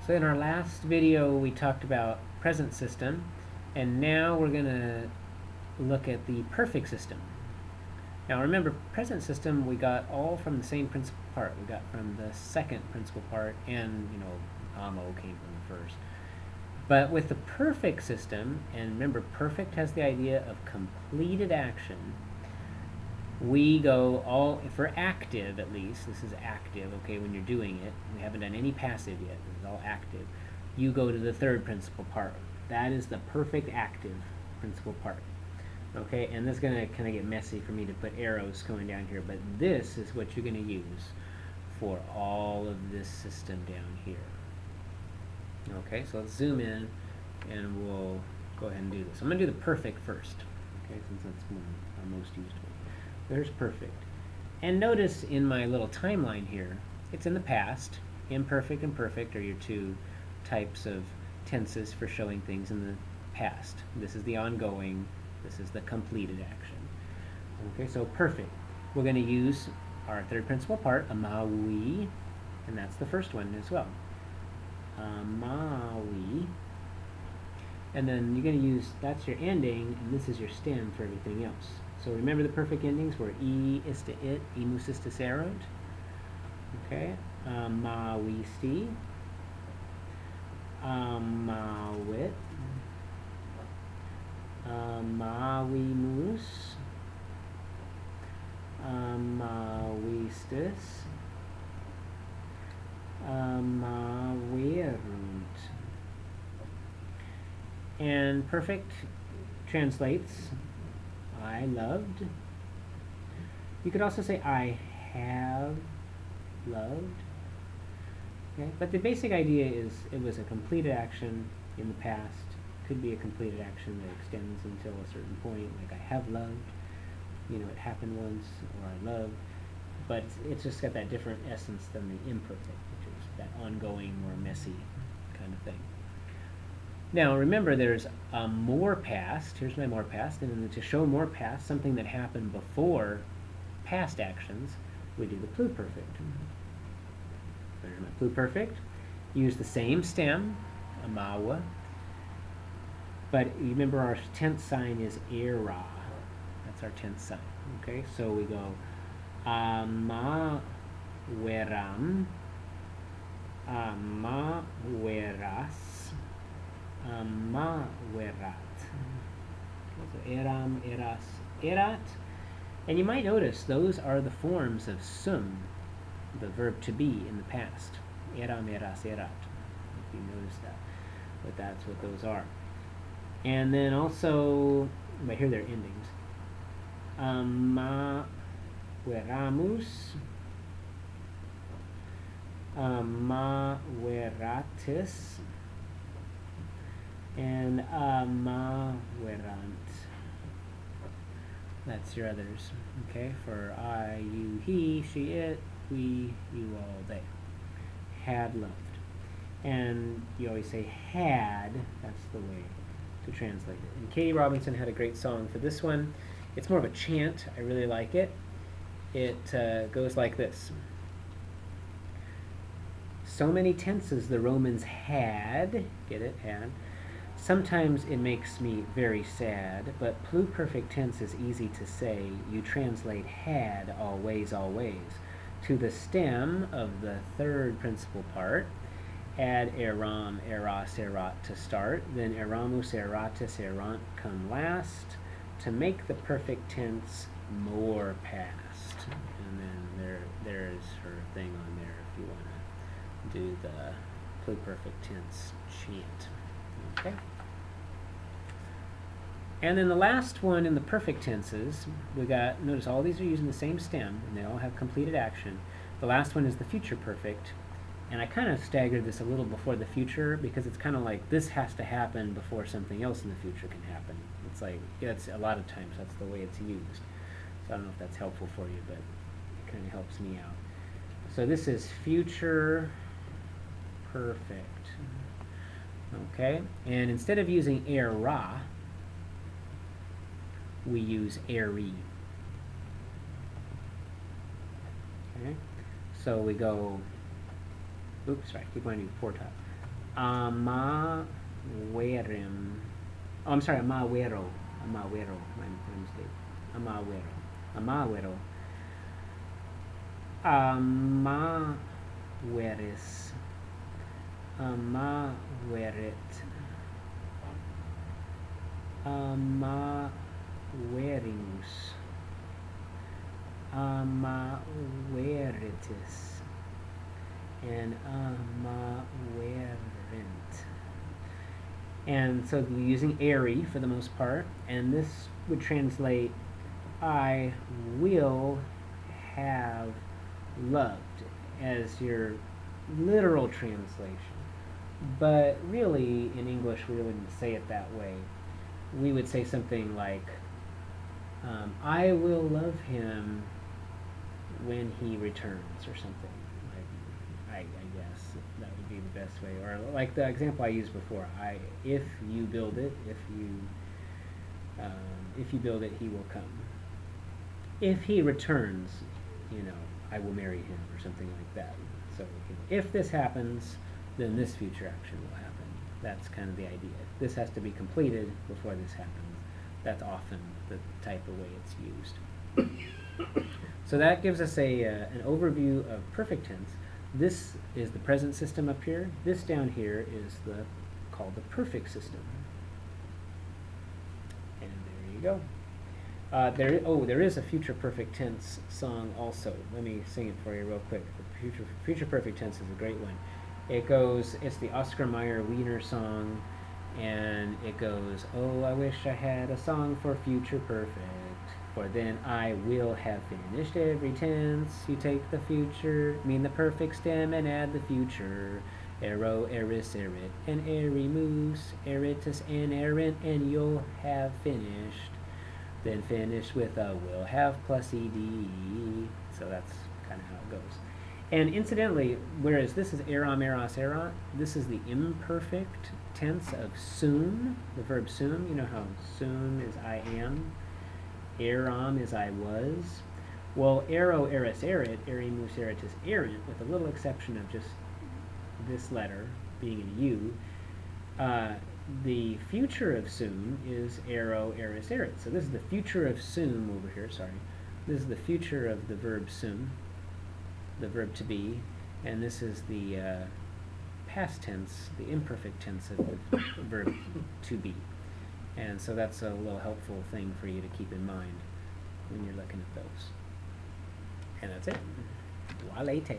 So in our last video we talked about present system, and now we're going to look at the perfect system. Now remember, present system we got all from the same principal part. We got from the second principal part, and amo came from the first. But with the perfect system, and remember perfect has the idea of completed action, we go all, for active at least, this is active, okay, when you're doing it, we haven't done any passive yet, this is all active, you go to the third principal part. That is the perfect active principal part. Okay, and this is going to kind of get messy for me to put arrows going down here, but this is what you're going to use for all of this system down here. Okay, so let's zoom in and we'll go ahead and do this. I'm going to do the perfect first, okay, since that's our most used one. There's perfect. And notice in my little timeline here, it's in the past. Imperfect and perfect are your two types of tenses for showing things in the past. This is the ongoing, this is the completed action. Okay, so perfect. We're going to use our third principal part, amawi, and that's the first one as well. Amawi. And then you're going to use, that's your ending, and this is your stem for everything else. So remember the perfect endings were I is to it, imus is to seront. Okay, amawisti, amawit, amawimus, amawistis, amawirunt. And perfect translates I loved. You could also say I have loved. Okay? But the basic idea is it was a completed action in the past. Could be a completed action that extends until a certain point, like I have loved. It happened once, or I loved. But it's just got that different essence than the imperfect, which is that ongoing, more messy kind of thing. Now remember, there's more past. Here's my more past, and then to show more past, something that happened before past actions, we do the pluperfect. There's my pluperfect. Use the same stem, amawa, but you remember our tense sign is era. That's our tense sign. Okay, so we go amaweram, amaweras, amawerat. So eram, eras, erat. And you might notice those are the forms of sum, the verb to be in the past. Eram, eras, erat. If you notice that. But that's what those are. And then also, but here they're endings. Amaweramus, amaweratis, and amawerant. That's your others, okay? For I, you, he, she, it, we, you, all, they. Had loved. And you always say had, that's the way to translate it. And Katie Robinson had a great song for this one. It's more of a chant. I really like it. It goes like this. So many tenses the Romans had, get it, had. Sometimes it makes me very sad, but pluperfect tense is easy to say. You translate had, always, always, to the stem of the third principal part. Add eram, eras, erat to start. Then eramus, eratis, erant come last to make the perfect tense more past. And then there's her thing on there if you want to do the pluperfect tense chant. Okay. And then the last one in the perfect tenses, we got, notice all these are using the same stem, and they all have completed action. The last one is the future perfect. And I kind of staggered this a little before the future because it's kind of like this has to happen before something else in the future can happen. It's like, it's a lot of times that's the way it's used. So I don't know if that's helpful for you, but it kind of helps me out. So this is future perfect. Okay, and instead of using era, we use eri. Okay, so we go, oops, sorry, keep wanting to do foretop. Amawerem. Oh, I'm sorry, amawero. Amawero. My mistake. Amawero. Amawero. Amaweris. Amaweret. Amaweringus. Amaweritis. And amawerent. And so we're using airy for the most part, and this would translate I will have loved as your literal translation. But really, in English, we wouldn't say it that way. We would say something like, I will love him when he returns, or something. I guess that would be the best way. Or like the example I used before, if you build it, if you build it, he will come. If he returns, I will marry him, or something like that. So if this happens, then this future action will happen. That's kind of the idea. This has to be completed before this happens. That's often the type of way it's used. So that gives us an overview of perfect tense. This is the present system up here. This down here is called the perfect system. And there you go. There is a future perfect tense song also. Let me sing it for you real quick. The future perfect tense is a great one. It's the Oscar Mayer Wiener song, and it goes, oh, I wish I had a song for future perfect, for then I will have finished every tense. You take the future, mean the perfect stem, and add the future. Arrow, eris, erit, and erimus, eritus, and errant, and you'll have finished. Then finish with a will have plus ed. So that's kind of how it goes. And incidentally, whereas this is eram, eros, erot, this is the imperfect tense of soon, the verb soon. You know how soon is I am, eram is I was. Well, ero, eris, erit, erimus, eritus, errant, with a little exception of just this letter being a U, the future of soon is ero, eris, erit. So this is the future of soon over here, sorry. This is the future of the verb soon, the verb to be, and this is the past tense, the imperfect tense of the verb to be. And so that's a little helpful thing for you to keep in mind when you're looking at those. And that's it. Walete.